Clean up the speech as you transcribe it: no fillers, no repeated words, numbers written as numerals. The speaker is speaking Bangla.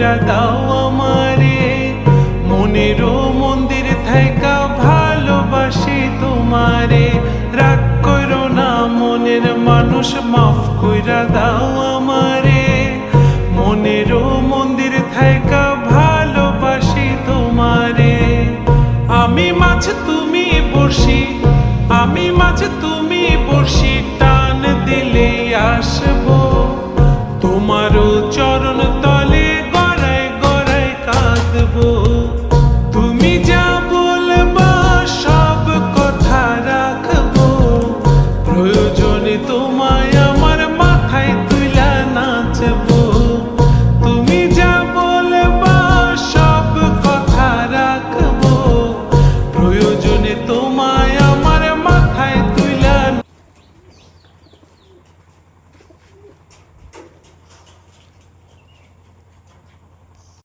কইরা দাও আমারে, মনেরও মন্দির থাইকা ভালোবাসি তোমারে। রাগ করো না মনের মানুষ, মাফ কইরা দাও আমারে, মনেরও মন্দির থাইকা ভালোবাসি তোমারে। আমি মাছ তুমি বড়শি, আমি মাছ তুমি বড়শি, টান দিলে আসবো তোমারও চরণ তলে, গড়ায় গড়ায় কাঁদবো। তুমি যা বলবা সব কথা রাখবো, প্রয়োজন